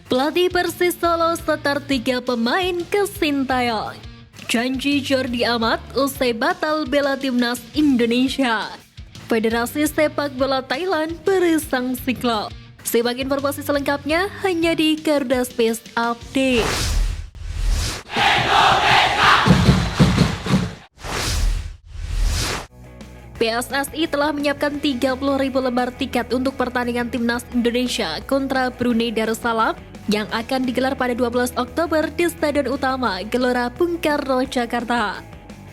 Pelatih Persis Solo setar 3 pemain ke Sintayong. Janji Jordi Amat usai batal bela timnas Indonesia. Federasi Sepak Bola Thailand beri sanksi klub. Simak informasi selengkapnya hanya di Garuda Space Update. PSSI telah menyiapkan 30.000 lembar tiket untuk pertandingan timnas Indonesia kontra Brunei Darussalam yang akan digelar pada 12 Oktober di Stadion Utama Gelora Bung Karno, Jakarta.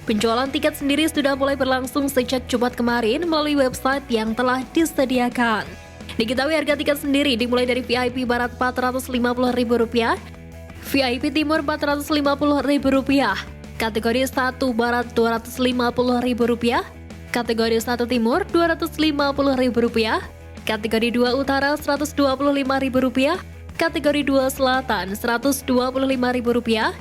Penjualan tiket sendiri sudah mulai berlangsung sejak Jumat kemarin melalui website yang telah disediakan. Diketahui harga tiket sendiri dimulai dari VIP Barat Rp450.000, VIP Timur Rp450.000, kategori 1 Barat Rp250.000, kategori 1 Timur Rp250.000, kategori 2 Utara Rp125.000, kategori 2 Selatan Rp125.000,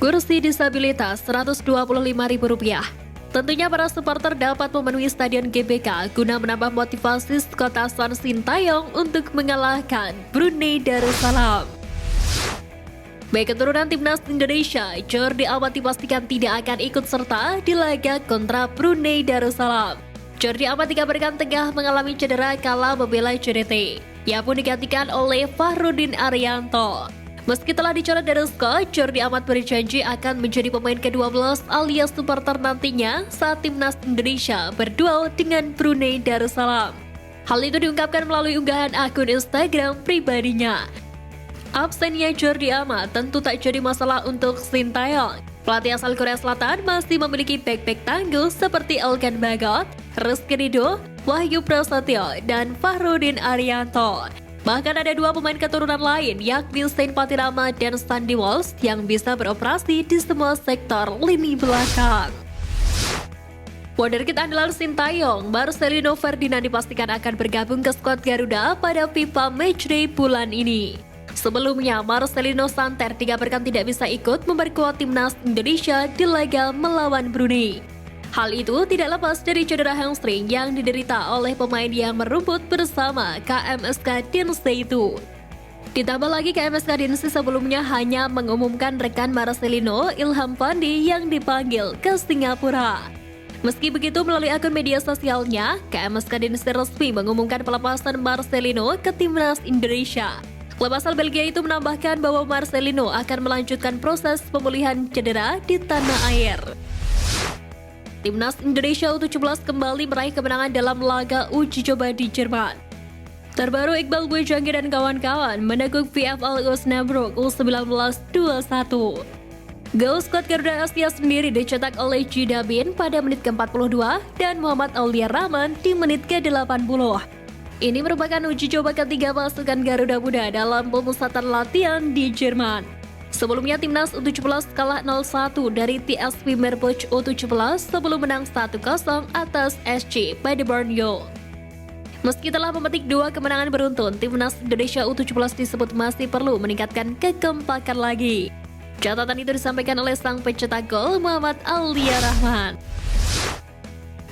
kursi disabilitas Rp125.000. Tentunya para supporter dapat memenuhi Stadion GBK guna menambah motivasi skuad asuhan Sintayong untuk mengalahkan Brunei Darussalam. Baik keturunan timnas Indonesia, Jordi Amat dipastikan tidak akan ikut serta di laga kontra Brunei Darussalam. Jordi Amat dikabarkan tengah mengalami cedera kala membela JDT. Ia pun digantikan oleh Fahrudin Arianto. Meski telah dicoret dari skuad, Jordi Amat berjanji akan menjadi pemain ke-12 alias supporter nantinya saat timnas Indonesia berduel dengan Brunei Darussalam. Hal itu diungkapkan melalui unggahan akun Instagram pribadinya. Absennya Jordi Amat tentu tak jadi masalah untuk Sintayong. Pelatih asal Korea Selatan masih memiliki back-back tangguh seperti Elkan Bagot, Rizky Ridho, Wahyu Prasetyo, dan Fahrudin Arianto. Bahkan ada 2 pemain keturunan lain yakni Sain Patirama dan Sandy Walsh yang bisa beroperasi di semua sektor lini belakang. Wonderkid andalan Sintayong, Marcelino Ferdinand dipastikan akan bergabung ke skuad Garuda pada FIFA Matchday bulan ini. Sebelumnya, Marcelino Santer dikabarkan tidak bisa ikut memperkuat timnas Indonesia di laga melawan Brunei. Hal itu tidak lepas dari cedera hamstring yang diderita oleh pemain yang merumput bersama KMSK Dinse itu. Ditambah lagi KMSK Dinse sebelumnya hanya mengumumkan rekan Marcelino Ilham Pandi yang dipanggil ke Singapura. Meski begitu, melalui akun media sosialnya, KMSK Dinse resmi mengumumkan pelepasan Marcelino ke timnas Indonesia. Klub asal Belgia itu menambahkan bahwa Marcelino akan melanjutkan proses pemulihan cedera di tanah air. Timnas Indonesia U17 kembali meraih kemenangan dalam laga uji coba di Jerman. Terbaru Iqbal Gwijanggi dan kawan-kawan meneguk VfL Osnabrück U19 2-1. Gol skuad Garuda Asia sendiri dicetak oleh Jidabin pada menit ke-42 dan Muhammad Aulia Rahman di menit ke-80. Ini merupakan uji coba ketiga pasukan Garuda Muda dalam pemusatan latihan di Jerman. Sebelumnya timnas U17 kalah 0-1 dari TSV Meerbuch U17 sebelum menang 1-0 atas SC Paderborn. Meski telah memetik 2 kemenangan beruntun, timnas Indonesia U17 disebut masih perlu meningkatkan kekompakan lagi. Catatan itu disampaikan oleh sang pencetak gol Muhammad Aulia Rahman.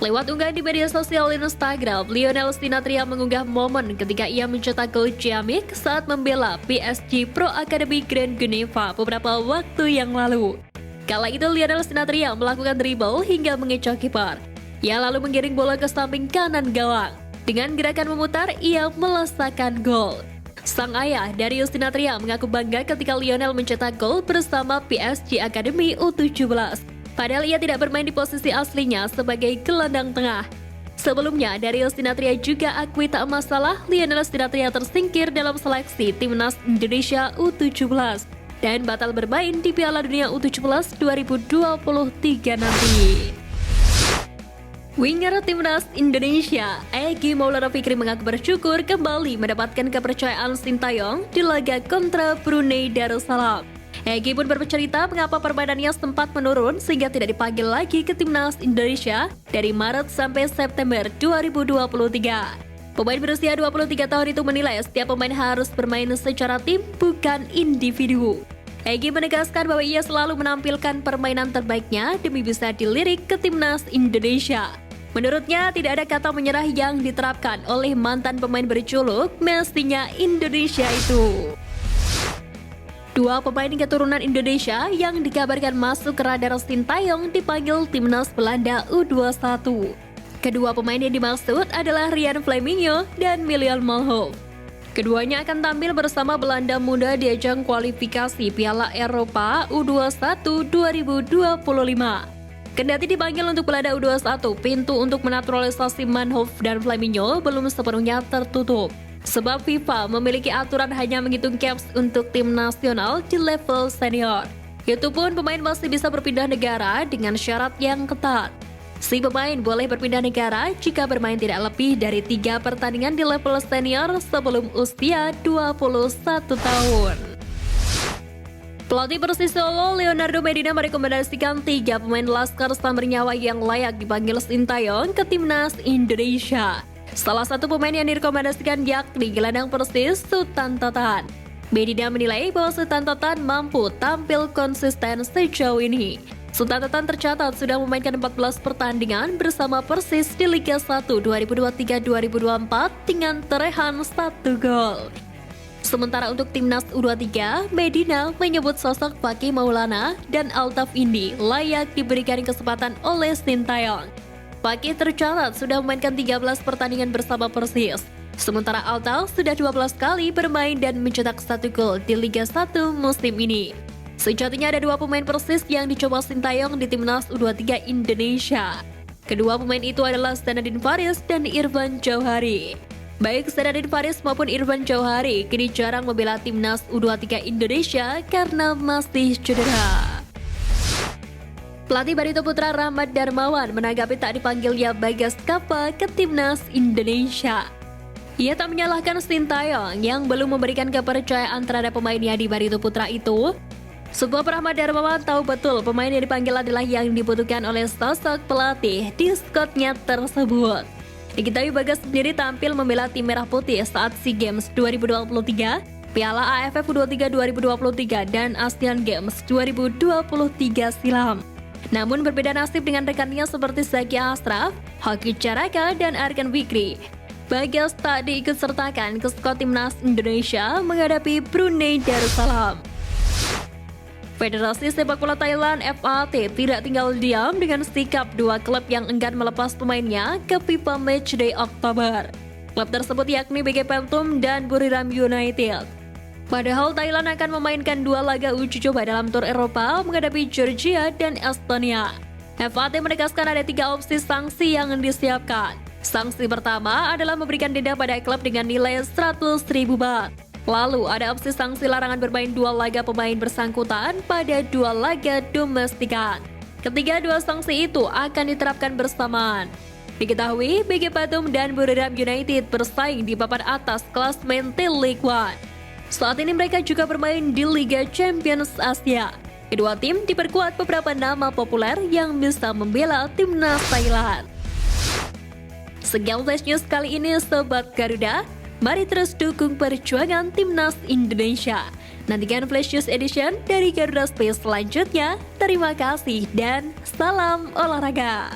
Lewat unggahan di media sosial Instagram, Lionel Sinathrya mengunggah momen ketika ia mencetak gol ciamik saat membela PSG Pro Academy Grand Geneva beberapa waktu yang lalu. Kala itu Lionel Sinathrya melakukan dribble hingga mengecoh kiper. Ia lalu menggiring bola ke samping kanan gawang. Dengan gerakan memutar, ia melesakkan gol. Sang ayah Darius Sinathrya mengaku bangga ketika Lionel mencetak gol bersama PSG Academy U17. Padahal ia tidak bermain di posisi aslinya sebagai gelandang tengah. Sebelumnya, Darius Sinathrya juga akui tak masalah Lionel Sinathrya tersingkir dalam seleksi timnas Indonesia U17 dan batal bermain di Piala Dunia U17 2023 nanti. Winger timnas Indonesia, Egy Maulana Fikri mengaku bersyukur kembali mendapatkan kepercayaan Sintayong di laga kontra Brunei Darussalam. Egy pun bercerita mengapa permainannya sempat menurun sehingga tidak dipanggil lagi ke timnas Indonesia dari Maret sampai September 2023. Pemain berusia 23 tahun itu menilai setiap pemain harus bermain secara tim, bukan individu. Egy menegaskan bahwa ia selalu menampilkan permainan terbaiknya demi bisa dilirik ke timnas Indonesia. Menurutnya, tidak ada kata menyerah yang diterapkan oleh mantan pemain berjuluk Messi-nya Indonesia itu. Dua pemain keturunan Indonesia yang dikabarkan masuk ke radar Sintayong dipanggil timnas Belanda U21. Kedua pemain yang dimaksud adalah Ryan Flamingo dan Milian Malhoff. Keduanya akan tampil bersama Belanda muda di ajang kualifikasi Piala Eropa U21 2025. Kendati dipanggil untuk Belanda U21, pintu untuk menaturalisasi Malhoff dan Flamingo belum sepenuhnya tertutup. Sebab FIFA memiliki aturan hanya menghitung caps untuk tim nasional di level senior. Itu pun pemain masih bisa berpindah negara dengan syarat yang ketat. Si pemain boleh berpindah negara jika bermain tidak lebih dari 3 pertandingan di level senior sebelum usia 21 tahun. Pelatih Persis Solo, Leonardo Medina merekomendasikan 3 pemain Laskar Bernyawa yang layak dipanggil Sintayong ke timnas Indonesia. Salah satu pemain yang direkomendasikan yakni gelandang Persis, Sultan Totan. Medina menilai bahwa Sultan Totan mampu tampil konsisten sejauh ini. Sultan Totan tercatat sudah memainkan 14 pertandingan bersama Persis di Liga 1 2023-2024 dengan torehan 1 gol. Sementara untuk timnas U23, Medina menyebut sosok Fakih Maulana dan Altaf Indi layak diberikan kesempatan oleh Sintayong. Fakih tercatat sudah memainkan 13 pertandingan bersama Persis. Sementara Altaf sudah 12 kali bermain dan mencetak 1 gol di Liga 1 musim ini. Sejatinya ada 2 pemain Persis yang dicoba Sintayong di timnas U23 Indonesia. Kedua pemain itu adalah Zanadin Faris dan Irfan Jauhari. Baik Zanadin Faris maupun Irfan Jauhari kini jarang membela timnas U23 Indonesia karena masih cedera. Pelatih Barito Putra Rahmat Darmawan menanggapi tak dipanggilnya Bagas Kapa ke timnas Indonesia. Ia tak menyalahkan Sintayong yang belum memberikan kepercayaan terhadap pemainnya di Barito Putra itu. Sebab Rahmat Darmawan tahu betul pemain yang dipanggil adalah yang dibutuhkan oleh sosok pelatih di skuadnya tersebut. Diketahui Bagas sendiri tampil membela tim Merah Putih saat SEA Games 2023, Piala AFF U23 2023, dan ASEAN Games 2023 silam. Namun berbeda nasib dengan rekannya seperti Zaki Ashraf, Hoki Caraka, dan Arkan Fikri. Bagas tak diikutsertakan ke skuad timnas Indonesia menghadapi Brunei Darussalam. Federasi Sepak Bola Thailand FAT tidak tinggal diam dengan sikap 2 klub yang enggan melepas pemainnya ke FIFA Matchday Oktober. Klub tersebut yakni BG Phantom dan Buriram United. Padahal Thailand akan memainkan 2 laga uji coba dalam tur Eropa menghadapi Georgia dan Estonia. FAT menegaskan ada 3 opsi sanksi yang disiapkan. Sanksi pertama adalah memberikan denda pada klub dengan nilai 100.000 baht. Lalu ada opsi sanksi larangan bermain 2 laga pemain bersangkutan pada 2 laga domestikan. Ketiga 2 sanksi itu akan diterapkan bersamaan. Diketahui BG Phantom dan Buriram United bersaing di papan atas klasmen T-League 1. Saat ini mereka juga bermain di Liga Champions Asia. Kedua tim diperkuat beberapa nama populer yang bisa membela timnas Thailand. Sekian Flash News kali ini Sobat Garuda. Mari terus dukung perjuangan timnas Indonesia. Nantikan Flash News Edition dari Garuda Space selanjutnya. Terima kasih dan salam olahraga.